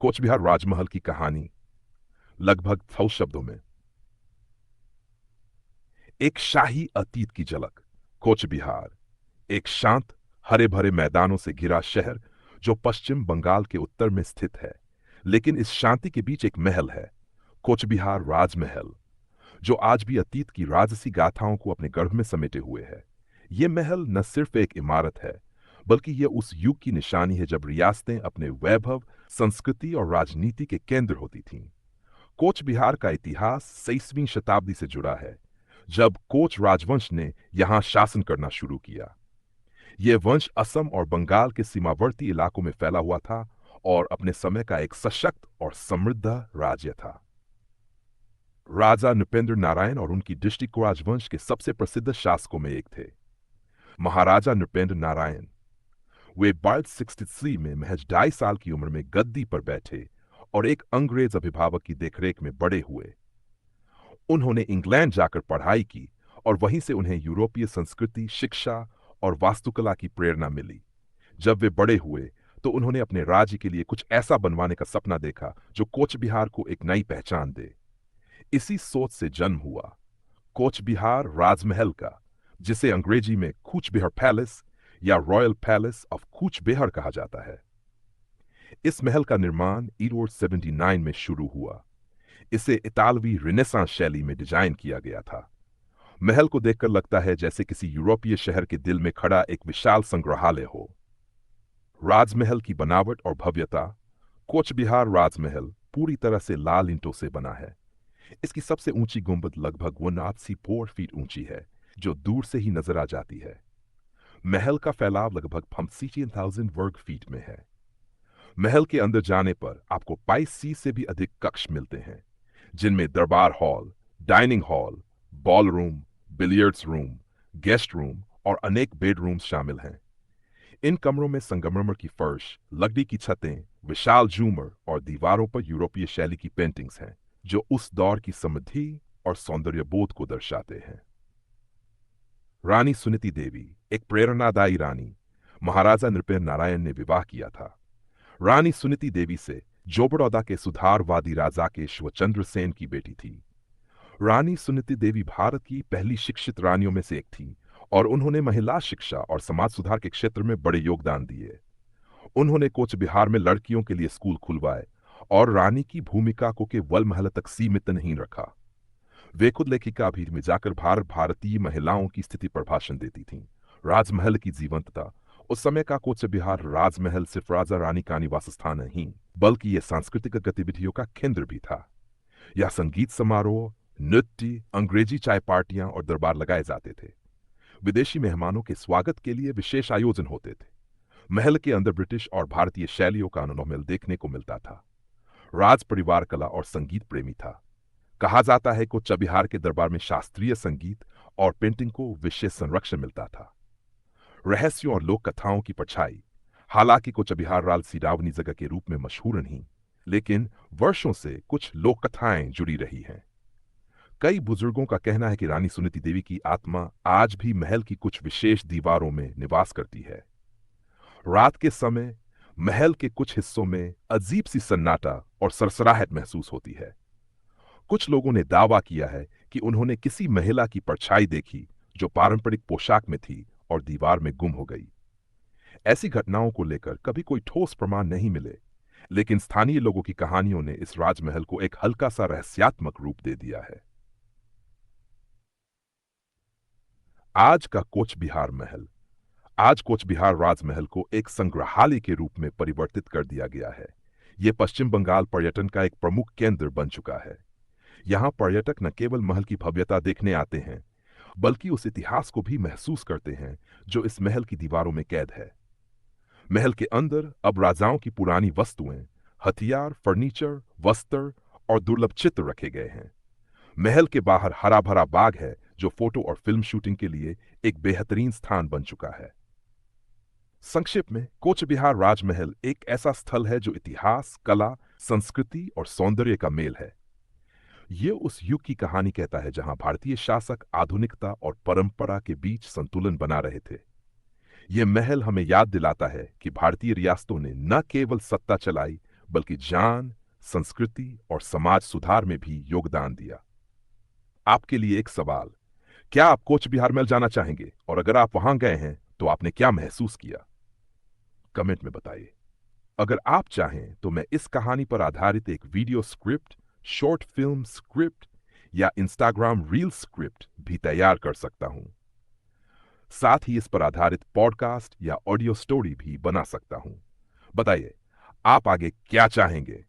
Coach Bihar राजमहल की कहानी लगभग 100 शब्दों में। एक शाही अतीत की झलक। कोच बिहार एक शांत हरे भरे मैदानों से घिरा शहर जो पश्चिम बंगाल के उत्तर में स्थित है। लेकिन इस शांति के बीच एक महल है, कोच बिहार राजमहल, जो आज भी अतीत की राजसी गाथाओं को अपने गर्भ में समेटे हुए है। यह महल न सिर्फ एक इमारत है, बल्कि यह उस युग की निशानी है जब रियासतें अपने वैभव, संस्कृति और राजनीति के केंद्र होती थीं। कोच बिहार का इतिहास 23वीं शताब्दी से जुड़ा है, जब कोच राजवंश ने यहां शासन करना शुरू किया। यह वंश असम और बंगाल के सीमावर्ती इलाकों में फैला हुआ था और अपने समय का एक सशक्त और समृद्ध राज्य था। राजा नृपेंद्र नारायण और उनकी दृष्टि को राजवंश के सबसे प्रसिद्ध शासकों में एक थे। महाराजा नृपेंद्र नारायण वे 1263 में महज 2.5 साल की उम्र में गद्दी पर बैठे और एक अंग्रेज अभिभावक की देखरेख में बड़े हुए। उन्होंने इंग्लैंड जाकर पढ़ाई की और वहीं से उन्हें यूरोपीय संस्कृति, शिक्षा और वास्तुकला की प्रेरणा मिली। जब वे बड़े हुए तो उन्होंने अपने राज्य के लिए कुछ ऐसा बनवाने का सपना देखा जो कोच बिहार को एक नई पहचान दे। इसी सोच से जन्म हुआ कोच बिहार राजमहल का, जिसे अंग्रेजी में कूच बिहार पैलेस या royal palace of Cooch Behar कहा जाता है। इस महल का निर्माण 1879 में शुरू हुआ। इसे इतालवी रिनेसांस शैली में डिजाइन किया गया था। महल को देखकर लगता है जैसे किसी यूरोपीय शहर के दिल में खड़ा एक विशाल संग्रहालय हो। राजमहल की बनावट और भव्यता। कोच बिहार राजमहल पूरी तरह से लाल ईंटों से बना है। इसकी सबसे ऊंची गुंबद लगभग 184 फीट ऊंची है, जो दूर से ही नजर आ जाती है। महल का फैलाव लगभग 15,000 वर्ग फीट में है। महल के अंदर जाने पर आपको 22 से भी अधिक कक्ष मिलते हैं, जिनमें दरबार hall, dining hall, ball room, billiards room, guest room और अनेक बेडरूम्स शामिल हैं। इन कमरों में संगमरमर की फर्श, लकड़ी की छतें, विशाल झूमर और दीवारों पर यूरोपीय शैली की पेंटिंग्स हैं, जो उस दौर की समृद्धि और सौंदर्य बोध को दर्शाते हैं। रानी सुनीति देवी एक प्रेरणादायी रानी, महाराजा नृपेंद्र नारायण ने विवाह किया था। रानी सुनीति देवी से जोबड़ौदा के सुधारवादी राजा केशवचंद्र सेन की बेटी थी। रानी सुनीति देवी भारत की पहली शिक्षित रानियों में से एक थी और उन्होंने महिला शिक्षा और समाज सुधार के क्षेत्र में बड़े योगदान दिए। उन्होंने कोच बिहार में लड़कियों के लिए स्कूल खुलवाए और रानी की भूमिका को केवल महल तक सीमित नहीं रखा। वे खुद लेखिका भी में जाकर भारतीय महिलाओं की स्थिति पर भाषण देती थीं। राजमहल की जीवंतता। उस समय का कोच बिहार राजमहल सिर्फ राजा रानी का निवास स्थान नहीं, बल्कि यह सांस्कृतिक गतिविधियों का केंद्र भी था। यह संगीत समारोह, नृत्य, अंग्रेजी चाय पार्टियां और दरबार लगाए जाते थे। विदेशी मेहमानों के स्वागत के लिए विशेष आयोजन होते थे। महल के अंदर ब्रिटिश और भारतीय शैलियों का अनुभव देखने को मिलता था। राज परिवार कला और संगीत प्रेमी था। कहा जाता है कि कोच बिहार के दरबार में शास्त्रीय संगीत और पेंटिंग को विशेष संरक्षण मिलता था। रहस्यों और लोक कथाओं की परछाई। हालांकि कोच बिहार राल सिरावनी जगह के रूप में मशहूर नहीं, लेकिन वर्षों से कुछ लोक कथाएं जुड़ी रही हैं। कई बुजुर्गों का कहना है कि रानी सुनीति देवी की आत्मा आज भी महल की कुछ विशेष दीवारों में निवास करती है। रात के समय महल के कुछ हिस्सों में अजीब सी सन्नाटा और सरसराहट महसूस होती है। कुछ लोगों ने दावा किया है कि उन्होंने किसी महिला की परछाई देखी जो पारंपरिक पोशाक में थी और दीवार में गुम हो गई। ऐसी घटनाओं को लेकर कभी कोई ठोस प्रमाण नहीं मिले, लेकिन स्थानीय लोगों की कहानियों ने इस राजमहल को एक हल्का सा रहस्यात्मक रूप दे दिया है। आज का कोच बिहार महल। आज कोच बिहार राजमहल को एक संग्रहालय के रूप में परिवर्तित कर दिया गया है। यह पश्चिम बंगाल पर्यटन का एक प्रमुख केंद्र बन चुका है। यहाँ पर्यटक न केवल महल की भव्यता देखने आते हैं, बल्कि उस इतिहास को भी महसूस करते हैं जो इस महल की दीवारों में कैद है। महल के अंदर अब राजाओं की पुरानी वस्तुएं, हथियार, फर्नीचर, वस्त्र और दुर्लभ चित्र रखे गए हैं। महल के बाहर हरा भरा बाग है जो फोटो और फिल्म शूटिंग के लिए एक बेहतरीन स्थान बन चुका है। संक्षिप्त में, कोच बिहार राजमहल एक ऐसा स्थल है जो इतिहास, कला, संस्कृति और सौंदर्य का मेल है। ये उस युग की कहानी कहता है जहां भारतीय शासक आधुनिकता और परंपरा के बीच संतुलन बना रहे थे। यह महल हमें याद दिलाता है कि भारतीय रियासतों ने न केवल सत्ता चलाई, बल्कि ज्ञान, संस्कृति और समाज सुधार में भी योगदान दिया। आपके लिए एक सवाल, क्या आप कोच बिहार में जाना चाहेंगे? और अगर आप वहां गए हैं तो आपने क्या महसूस किया? कमेंट में बताइए। अगर आप चाहें तो मैं इस कहानी पर आधारित एक video script, short film script या इंस्टाग्राम रील स्क्रिप्ट भी तैयार कर सकता हूं। साथ ही इस पर आधारित पॉडकास्ट या ऑडियो स्टोरी भी बना सकता हूं। बताइए, आप आगे क्या चाहेंगे?